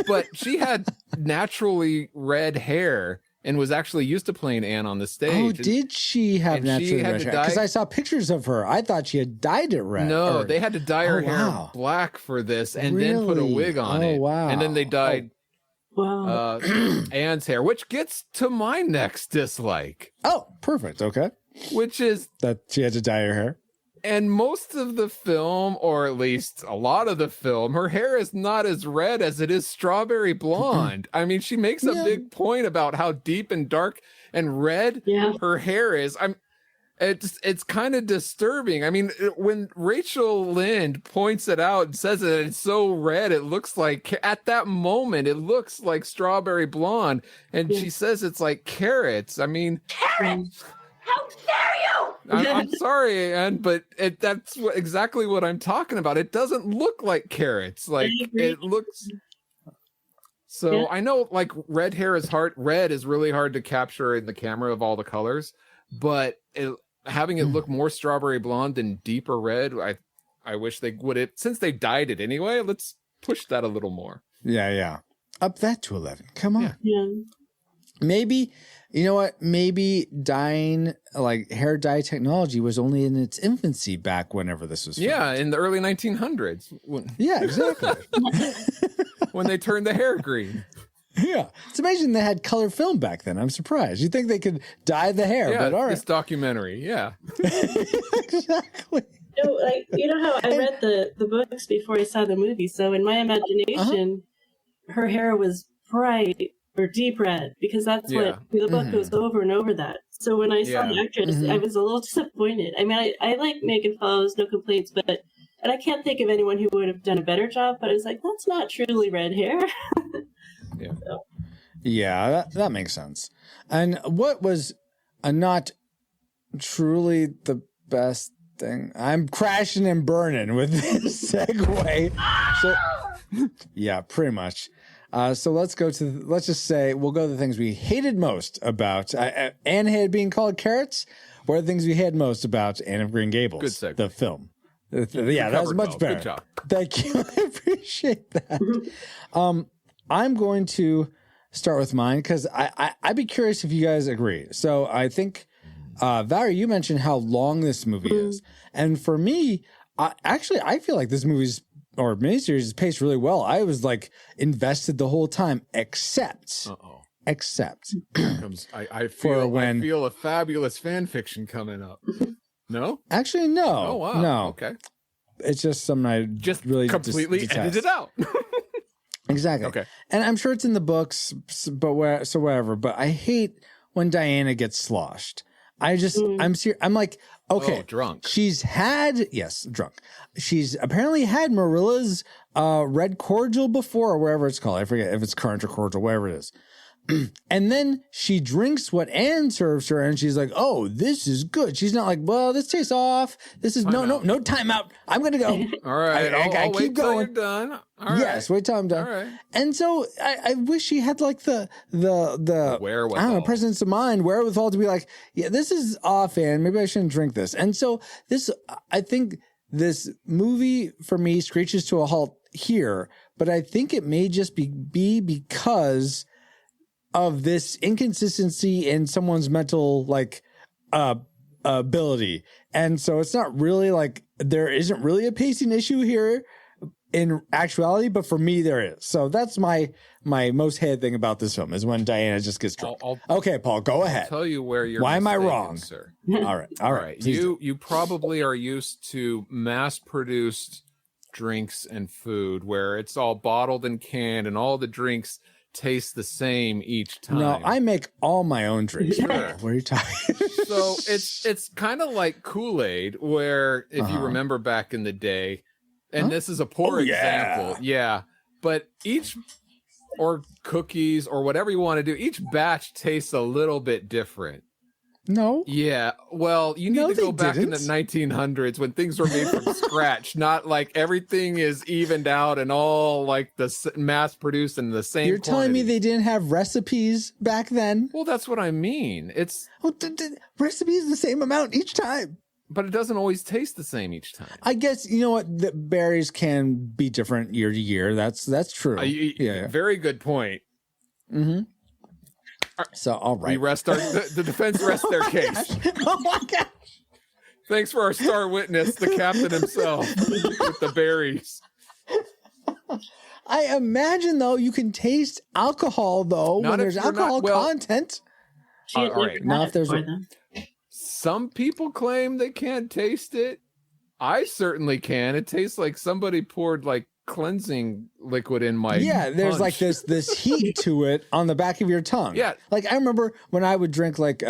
But she had naturally red hair and was actually used to playing Anne on the stage. Oh, did she have naturally red hair? Because I saw pictures of her. I thought she had dyed it red. No, they had to dye her hair black for this and then put a wig on it. Wow. And then they dyed Anne's hair, which gets to my next dislike. Oh, perfect. Okay. Which is that she had to dye her hair. And most of the film, or at least a lot of the film, her hair is not as red as it is strawberry blonde. I mean, she makes a big point about how deep and dark and red her hair is. It's kind of disturbing. I mean, when Rachel Lynde points it out and says that it's so red, it looks like, at that moment, it looks like strawberry blonde. And she says it's like carrots. I mean... Carrots! How dare you! I'm sorry, Anne, but that's exactly what I'm talking about. It doesn't look like carrots. Like, it looks... So I know, like, red hair is hard. Red is really hard to capture in the camera of all the colors. But having it look more strawberry blonde than deeper red, I wish they would have... Since they dyed it anyway, let's push that a little more. Yeah. Up that to 11. Come on. Yeah. Maybe... You know what? Maybe dyeing, like hair dye technology, was only in its infancy back whenever this was filmed. Yeah, in the early 1900s. Yeah, exactly. When they turned the hair green. Yeah. It's amazing they had color film back then. I'm surprised. You'd think they could dye the hair, but all right. This documentary, yeah. Exactly. You know how I read the books before I saw the movie, so in my imagination, her hair was bright, or deep red, because that's what the book goes over and over that. So when I saw the actress, I was a little disappointed. I mean, I like Megan Follows, no complaints, and I can't think of anyone who would have done a better job, but I was like, that's not truly red hair. Yeah, that makes sense. And what was not truly the best thing? I'm crashing and burning with this segue. So, yeah, pretty much. So let's just say we'll go to the things we hated most about Anne hated being called carrots. What are the things we hated most about Anne of Green Gables? Good segue. The film. Yeah, that was much better. Good job. Thank you. I appreciate that. I'm going to start with mine because I'd be curious if you guys agree. So I think, Valerie, you mentioned how long this movie is. And for me, I feel like this movie's miniseries is paced really well. I was like invested the whole time, except except I for feel when I feel a fabulous fan fiction coming up. No? actually no. Oh wow. No. Okay. It's just something I Just really completely detest. edit it out. Exactly. Okay. And I'm sure it's in the books, but whatever. But I hate when Diana gets sloshed. I'm serious. I'm like, okay, drunk. She's drunk. She's apparently had Marilla's red cordial before, or wherever it's called. I forget if it's current or cordial, whatever it is. And then she drinks what Anne serves her, and she's like, "Oh, this is good." She's not like, "Well, this tastes off. This is no timeout. I'm gonna go." All right, I keep going. You're done. All right. Yes, wait till I'm done. All right. And so I wish she had like the wherewithal. I don't know, presence of mind, wherewithal to be like, yeah, this is off, and maybe I shouldn't drink this. And so I think this movie for me screeches to a halt here, but I think it may just be because of this inconsistency in someone's mental ability. And so it's not really like there isn't really a pacing issue here in actuality, but for me there is. So that's my most hated thing about this film is when Diana just gets drunk. Okay, Paul, go ahead. I'll tell you where you're Why am I mistaken, wrong? Sir. All right. You probably are used to mass-produced drinks and food where it's all bottled and canned and all the drinks taste the same each time. No, I make all my own drinks. Sure. What are you talking? So it's kind of like Kool-Aid, where if you remember back in the day, and this is a poor example, but or cookies or whatever you want to do, each batch tastes a little bit different. No. Yeah. Well, you need to go back in the 1900s when things were made from scratch, not like everything is evened out and all like the mass produced in the same. You're telling me they didn't have recipes back then? Well, that's what I mean. It's recipes the same amount each time. But it doesn't always taste the same each time. I guess, you know what, the berries can be different year to year. That's true. Yeah. Very good point. Mm-hmm. So, all right. We rest the defense rests their case. Oh my gosh. Thanks for our star witness, the captain himself, with the berries. I imagine, though, you can taste alcohol, though, when there's alcohol content. All right. Now, if there's some people claim they can't taste it. I certainly can. It tastes like somebody poured like cleansing liquid in my there's like this heat to it on the back of your tongue. Yeah. Like I remember when I would drink like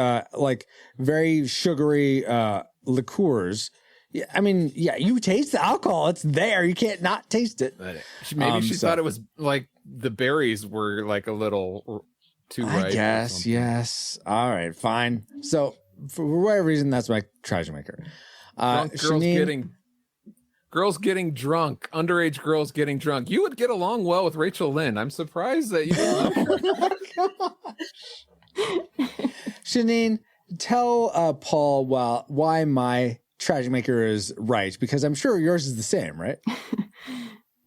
very sugary liqueurs. Yeah, I mean, you taste the alcohol. It's there. You can't not taste it. Maybe she thought it was like the berries were like a little too ripe. I guess, yes. All right, fine. So for whatever reason, that's my treasure maker. Girls getting drunk, underage girls getting drunk. You would get along well with Rachel Lynn. I'm surprised that you didn't love her. Janine, tell Paul why my treasure maker is right, because I'm sure yours is the same, right?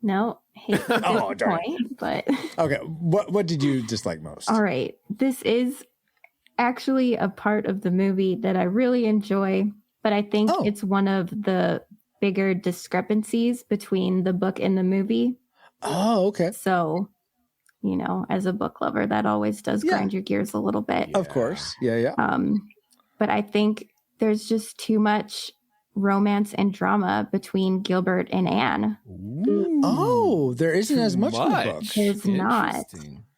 No, hate this point, but okay. What did you dislike most? All right, this is actually a part of the movie that I really enjoy, but I think it's one of the bigger discrepancies between the book and the movie. Oh, okay. So, you know, as a book lover, that always does grind your gears a little bit. Of course. Yeah. But I think there's just too much romance and drama between Gilbert and Anne. Ooh. Oh, there isn't as much in the book. There's not.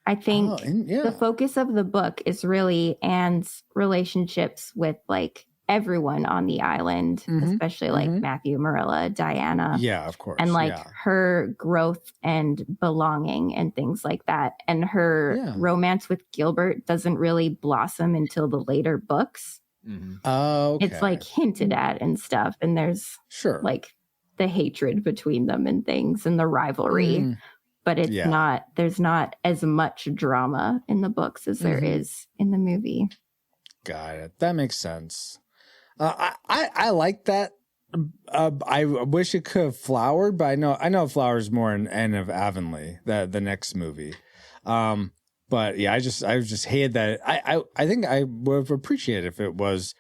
I think the focus of the book is really Anne's relationships with like everyone on the island, especially like Matthew, Marilla, Diana. Yeah, of course. And like her growth and belonging and things like that. And her romance with Gilbert doesn't really blossom until the later books. Oh, okay. It's like hinted at and stuff. And there's like the hatred between them and things and the rivalry. But it's there's not as much drama in the books as there is in the movie. Got it. That makes sense. I like that. I wish it could have flowered, but I know it flowers more in End of Avonlea, the next movie. But yeah, I just hated that. I think I would have appreciated if it was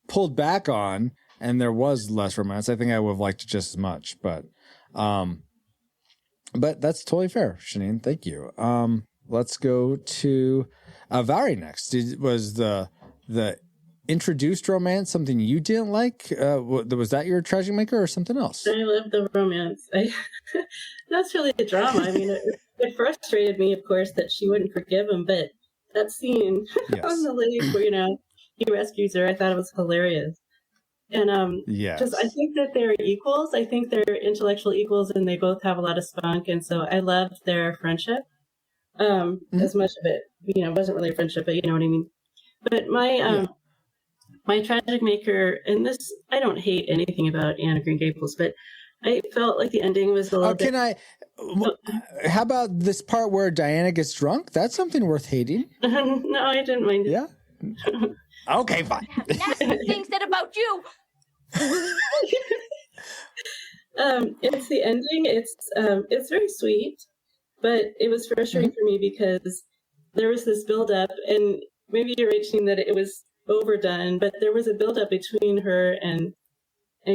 pulled back on and there was less romance. I think I would have liked it just as much. But that's totally fair, Shanine. Thank you. Let's go to Valerie, next. Was the introduced romance something you didn't like? Was that your tragic maker or something else? I love the romance. That's really the drama. I mean, it frustrated me, of course, that she wouldn't forgive him, but that scene on the lake where, he rescues her, I thought it was hilarious. And because I think that they're equals. I think they're intellectual equals, and they both have a lot of spunk, and so I loved their friendship. As much of it, wasn't really a friendship, but you know what I mean. But my tragic maker, and this, I don't hate anything about Anne of Green Gables, but I felt like the ending was a little bit... How about this part where Diana gets drunk? That's something worth hating. No, I didn't mind it. Yeah? Okay, fine. Nasty things said about you. It's the ending. It's very sweet, but it was frustrating for me because there was this build-up, and maybe you're reaching that it was overdone, but there was a build-up between her and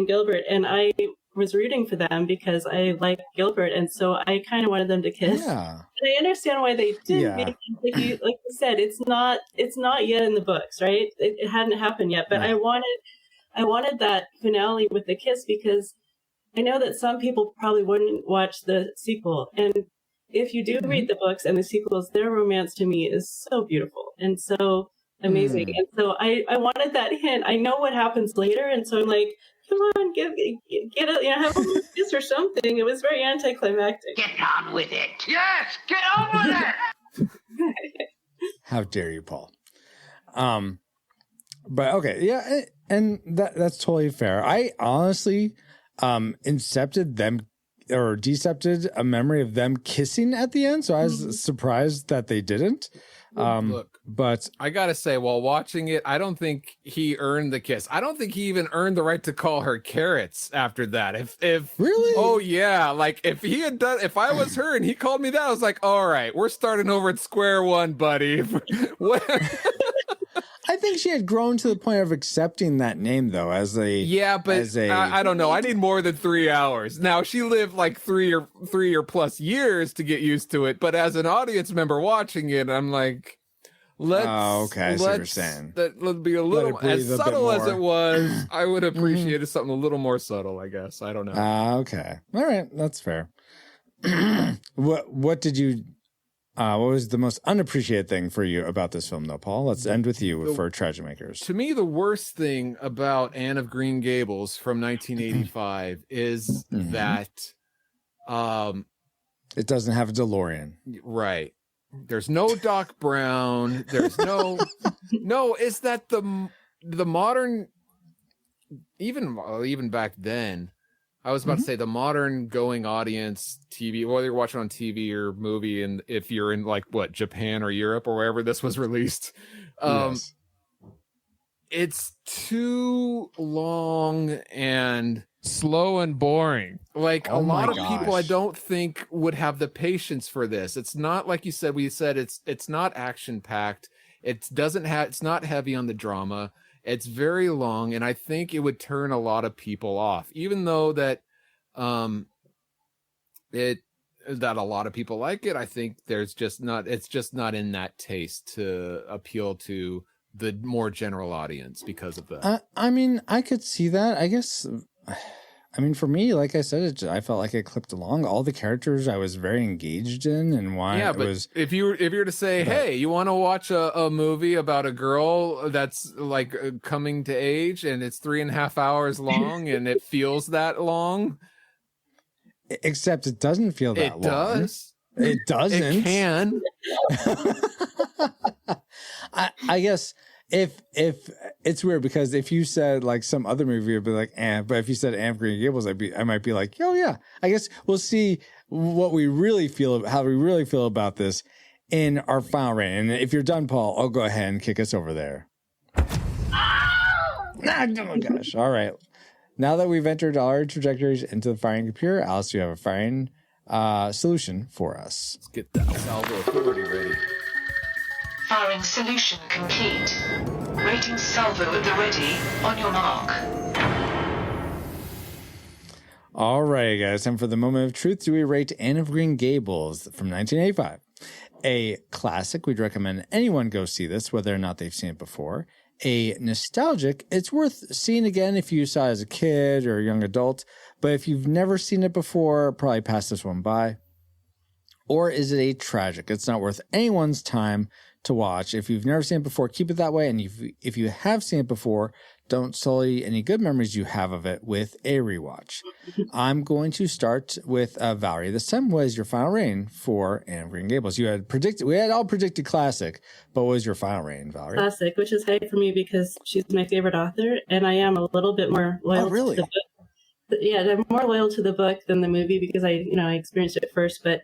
Gilbert, and I was rooting for them because I like Gilbert, and so I kind of wanted them to kiss. Yeah. And I understand why they didn't. Like you said, it's not yet in the books, right? It hadn't happened yet, but I wanted that finale with the kiss because I know that some people probably wouldn't watch the sequel, and if you do read the books and the sequels, their romance to me is so beautiful and so amazing. And so I wanted that hint. I know what happens later, and so I'm like, come on, get a, have a little kiss or something. It was very anticlimactic. Get on with it. Yes, get on with it. How dare you, Paul? But okay, yeah, and that's totally fair. I honestly decepted a memory of them kissing at the end, so I was surprised that they didn't. Look, but I gotta say, while watching it, I don't think he earned the kiss. I don't think he even earned the right to call her carrots after that. If really, oh yeah, like if I was her and he called me that, I was like, all right, we're starting over at square one, buddy. I think she had grown to the point of accepting that name, though, as a I don't know. I need more than 3 hours. Now she lived like three or plus years to get used to it, but as an audience member watching it, I'm like, let's I see what you're saying. Let's be a little as subtle as it was. I would have appreciated something a little more subtle, I guess. I don't know. Okay, all right, that's fair. What did you? What was the most unappreciated thing for you about this film, though, Paul? Let's end with you for Tragic Makers. To me, the worst thing about Anne of Green Gables from 1985 is that it doesn't have a DeLorean. Right. There's no Doc Brown. There's no Is that the modern, even back then, I was about to say the modern going audience TV, whether you're watching on TV or movie, and if you're in Japan or Europe or wherever this was released, it's too long and slow and boring. Like a lot of people, I don't think would have the patience for this. It's not like you said. We said it's not action packed. It's not heavy on the drama. It's very long, and I think it would turn a lot of people off, even though that a lot of people like it. I think it's just not in that taste to appeal to the more general audience because of that. I mean, I could see that. I guess. I mean, for me, like I said, I felt like it clipped along. All the characters I was very engaged in, and why it was. If you were to say, hey, you want to watch a movie about a girl that's like coming to age, and it's 3.5 hours long, and it feels that long. Except it doesn't feel that long. It does. It doesn't. It can. I guess. If it's weird because if you said like some other movie, it'd be like, but if you said Anne of Green Gables, I might be like, oh yeah. I guess we'll see how we really feel about this in our final rating. And if you're done, Paul, I'll go ahead and kick us over there. Oh my gosh! All right. Now that we've entered our trajectories into the firing computer, Alice, you have a firing solution for us. Let's get that salvo authority ready. Firing solution complete. Rating salvo at the ready. On your mark. All right, guys. Time for the moment of truth. Do we rate Anne of Green Gables from 1985? A classic, we'd recommend anyone go see this, whether or not they've seen it before. A nostalgic, it's worth seeing again if you saw it as a kid or a young adult, but if you've never seen it before, probably pass this one by. Or is it a tragic? It's not worth anyone's time to watch. If you've never seen it before, keep it that way. And if you have seen it before, don't sully any good memories you have of it with a rewatch. I'm going to start with Valerie. This time was your final reign for Anne of Green Gables. We had all predicted classic, but what was your final reign, Valerie? Classic, which is high for me because she's my favorite author, and I am a little bit more loyal to the book. Yeah, I'm more loyal to the book than the movie because I experienced it first, but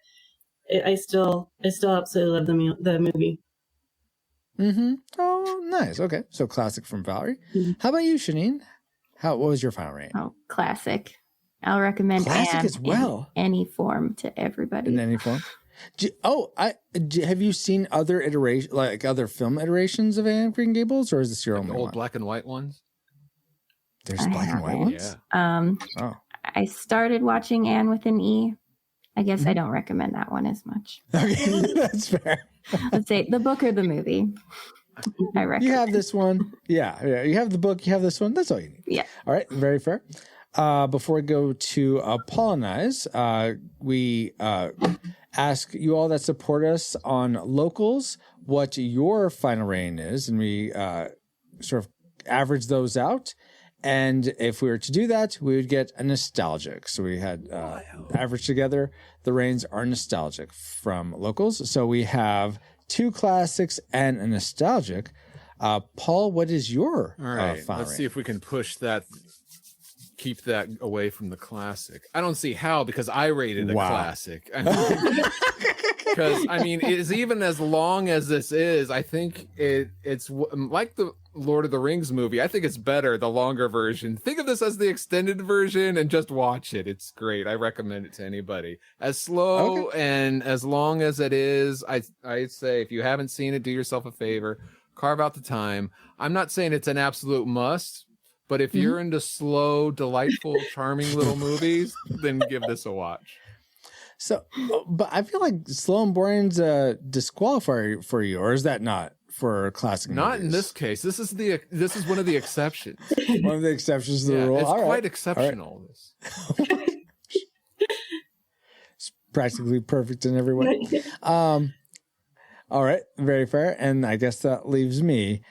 I still absolutely love the movie. Mm-hmm. Oh, nice. Okay, so classic from Valerie. Mm-hmm. How about you, Shanine? What was your final reign? Oh, classic. I'll recommend classic Anne as well. In any form to everybody. In any form. Have you seen other other film iterations of Anne of Green Gables, or is this your only old one? black and white ones? There's black and white ones? Yeah. I started watching Anne with an E. I guess I don't recommend that one as much. Okay, that's fair. Let's say the book or the movie. I recommend. You have this one. Yeah. You have the book. You have this one. That's all you need. Yeah. All right. Very fair. Before we go to Pollinize, we ask you all that support us on Locals what your final reign is, and we sort of average those out. And if we were to do that, we would get a nostalgic. So we had averaged together. The reigns are nostalgic from Locals. So we have 2 classics and a nostalgic. Paul, what is your final Let's reign? see if we can push that, keep that away from the classic. I don't see how, because I rated a classic. Because, it's even as long as this is, I think it's like the Lord of the Rings movie. I think it's better, the longer version. Think of this as the extended version and just watch it. It's great. I recommend it to anybody. As slow and as long as it is, I'd say if you haven't seen it, do yourself a favor. Carve out the time. I'm not saying it's an absolute must, but if you're into slow, delightful, charming little movies, then give this a watch. So, but I feel like slow and boring's a disqualifier for you, or is that not for classic Not movies? in this case. This is one of the exceptions. One of the exceptions to the rule. It's all quite right. exceptional. It's practically perfect in every way. All right, very fair. And I guess that leaves me.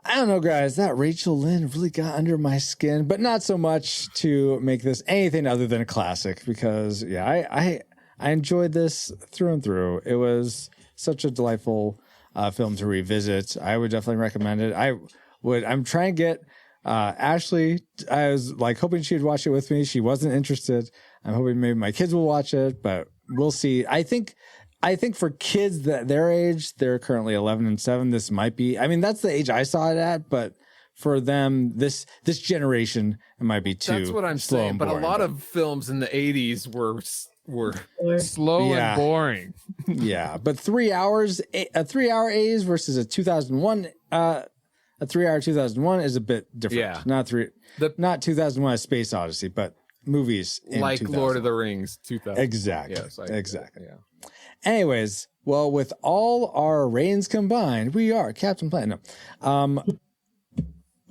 I don't know, guys. That Rachel Lynn really got under my skin, but not so much to make this anything other than a classic. Because I enjoyed this through and through. It was such a delightful film to revisit. I would definitely recommend it. I'm trying to get Ashley. I was hoping she'd watch it with me. She wasn't interested. I'm hoping maybe my kids will watch it, but we'll see. I think for kids that their age, they're currently 11 and 7. This might be, that's the age I saw it at, but for them, this generation, it might be too. That's what I'm slow saying. and But boring, a lot of films in the 80s were slow and boring. Yeah, but 3 hours, a 3 hour A's versus a 2001, a 3 hour 2001 is a bit different. Yeah. Not 2001: A Space Odyssey, but movies in like 2000. Lord of the Rings 2000. Exactly. Yes, exactly. Yeah. Anyways, well, with all our reigns combined, we are Captain Planet.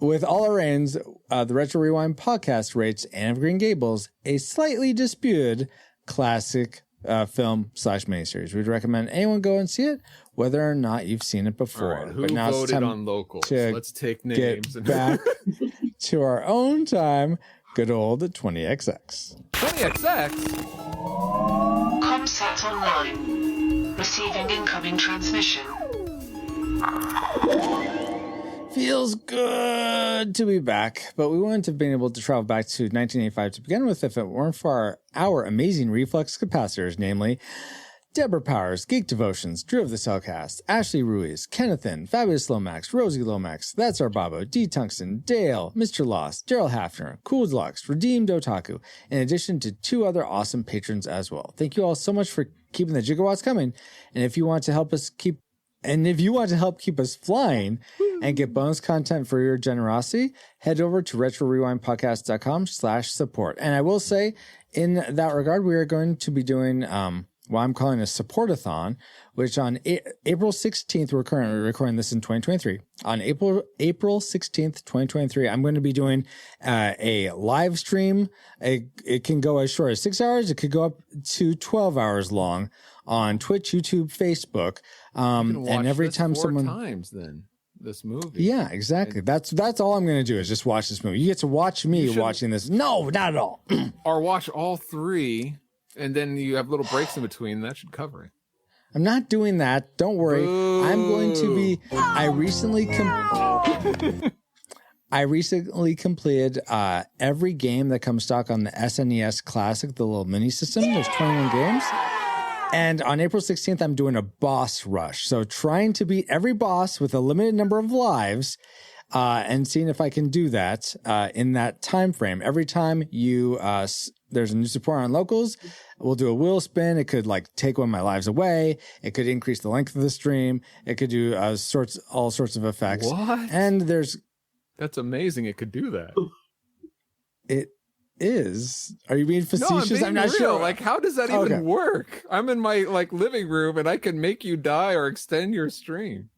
With all our reigns, the Retro Rewind podcast rates Anne of Green Gables a slightly disputed classic film / miniseries. We'd recommend anyone go and see it, whether or not you've seen it before. All right, who but now voted on Locals? Let's take names. Get back to our own time. Good old 20XX. 20XX? Comsat online. Receiving incoming transmission. Feels good to be back, but we wouldn't have been able to travel back to 1985 to begin with if it weren't for our amazing reflex capacitors, namely Deborah Powers, Geek Devotions, Drew of the Cellcast, Ashley Ruiz, Kennethan, Fabulous Lomax, Rosie Lomax, That's Our Babo, D. Tungsten, Dale, Mr. Lost, Daryl Hafner, Cool Deluxe, Redeemed Otaku, in addition to 2 other awesome patrons as well. Thank you all so much for keeping the gigawatts coming. And if you want to help keep us flying and get bonus content for your generosity, head over to retrorewindpodcast.com/support. And I will say, in that regard, we are going to be doing what I'm calling a support-a-thon, which on April 16th, we're currently recording this in 2023. On April 16th, 2023, I'm going to be doing a live stream. It can go as short as 6 hours. It could go up to 12 hours long on Twitch, YouTube, Facebook. And every time someone times then this movie. Yeah, exactly. That's all I'm going to do is just watch this movie. You get to watch me watching this. No, not at all. Or watch all 3, and then you have little breaks in between. That should cover it. I'm not doing that. Don't worry. Boo. I'm going to be. I recently completed every game that comes stock on the SNES Classic, the little mini system. There's 21 games. And on April 16th, I'm doing a boss rush. So trying to beat every boss with a limited number of lives and seeing if I can do that in that time frame. Every time there's a new support on locals, we'll do a wheel spin. It could like take one of my lives away. It could increase the length of the stream. It could do all sorts of effects. What? And that's amazing. It could do that. It is. Are you being facetious? No, I'm not real. sure. Like, how does that even work? I'm in my living room and I can make you die or extend your stream.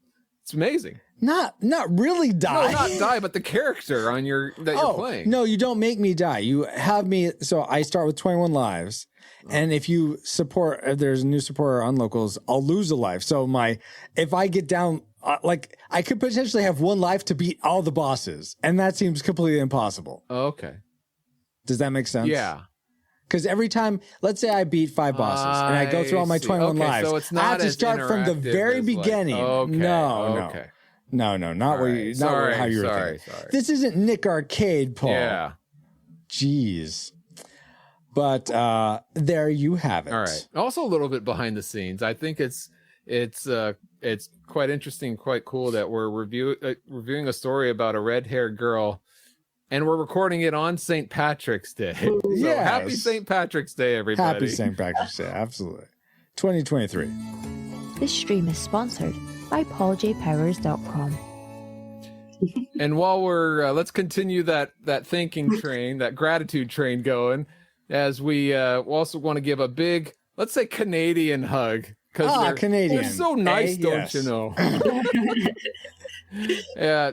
It's amazing. Not really die. No, not die, but the character on you're playing. No, you don't make me die. You have me. So I start with 21 lives. And if if there's a new supporter on locals, I'll lose a life. So if I get down, I could potentially have 1 life to beat all the bosses. And that seems completely impossible. Okay. Does that make sense? Yeah. Because every time, let's say I beat 5 bosses and I go through all my 21 lives, so it's not I have to start from the very beginning. No, not how you were thinking. Sorry. This isn't Nick Arcade, Paul. Yeah. Jeez. But there you have it. All right. Also a little bit behind the scenes. I think it's quite interesting, quite cool that we're reviewing a story about a red-haired girl. And we're recording it on St. Patrick's Day. So happy St. Patrick's Day, everybody. Happy St. Patrick's Day, absolutely. 2023. This stream is sponsored by pauljpowers.com. And while we're, let's continue that thinking train, that gratitude train going, as we also want to give a big, let's say, Canadian hug. Because Canadian. They're so nice, don't you know? Yeah.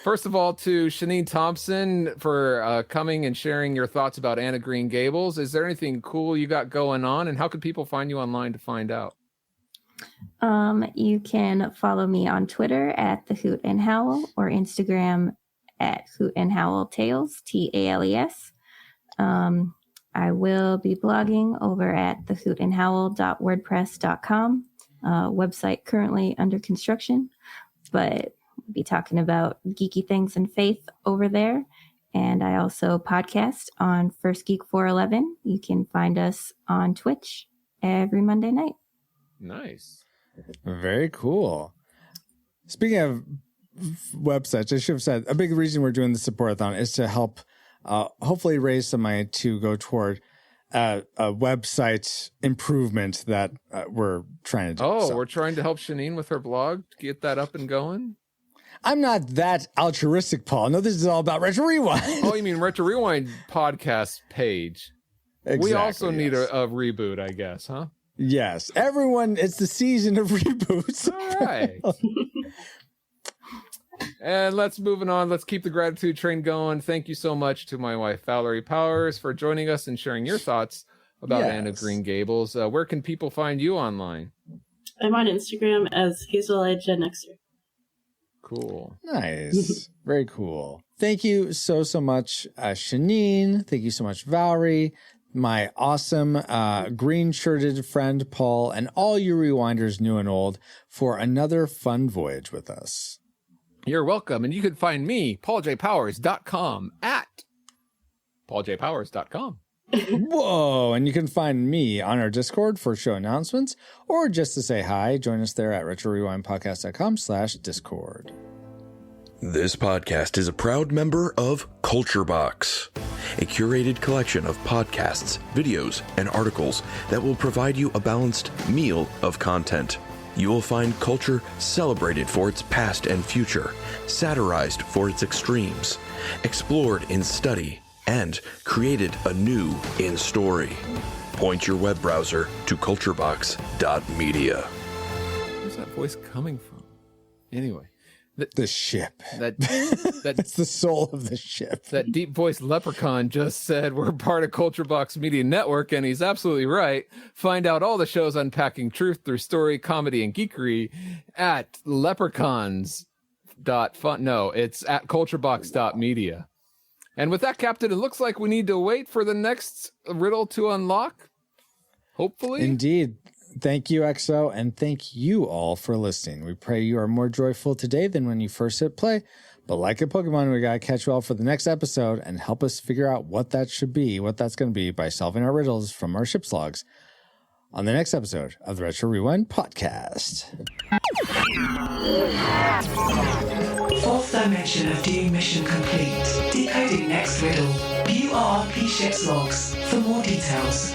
First of all, to Shanine Thompson for coming and sharing your thoughts about Anne of Green Gables. Is there anything cool you got going on, and how can people find you online to find out? You can follow me on Twitter at The Hoot and Howl or Instagram at Hoot and Howl Tales, TALES. I will be blogging over at thehootandhowl.wordpress.com. Website currently under construction, but we'll be talking about geeky things and faith over there. And I also podcast on First Geek 411. You can find us on Twitch every Monday night. Nice. Very cool. Speaking of websites, I should have said a big reason we're doing the support-a-thon is to help hopefully raise some money to go toward a website improvement that we're trying to do. Oh, we're trying to help Shanine with her blog to get that up and going? I'm not that altruistic, Paul. No, this is all about Retro Rewind. Oh, you mean Retro Rewind podcast page. Exactly, we also need a reboot, I guess, huh? Yes. Everyone, it's the season of reboots. All right. And let's moving on. Let's keep the gratitude train going. Thank you so much to my wife, Valerie Powers, for joining us and sharing your thoughts about Anne of Green Gables. Where can people find you online? I'm on Instagram as Hazel-Eyed Gen Xer. Cool. Nice. Very cool. Thank you so much, Shanine. Thank you so much, Valerie, my awesome green-shirted friend, Paul, and all you rewinders, new and old, for another fun voyage with us. You're welcome. And you can find me, pauljpowers.com, at pauljpowers.com. Whoa. And you can find me on our Discord for show announcements or just to say hi. Join us there at retrorewindpodcast.com/Discord. This podcast is a proud member of Culture Box, a curated collection of podcasts, videos, and articles that will provide you a balanced meal of content. You will find culture celebrated for its past and future, satirized for its extremes, explored in study, and created a new in-story. Point your web browser to culturebox.media. Where's that voice coming from? Anyway. The ship. That's the soul of the ship. That deep voiced leprechaun just said we're part of Culture Box Media Network, and he's absolutely right. Find out all the shows unpacking truth through story, comedy, and geekery at leprechauns.fun. No, it's at culturebox.media. And with that, Captain, it looks like we need to wait for the next riddle to unlock. Hopefully. Indeed. Thank you, XO, and thank you all for listening. We pray you are more joyful today than when you first hit play. But like a Pokemon, we gotta catch you all for the next episode and help us figure out what that should be, what that's going to be by solving our riddles from our ship's logs on the next episode of the Retro Rewind podcast. Fourth dimension of D mission complete. Decoding next riddle. View RRP ship's logs for more details.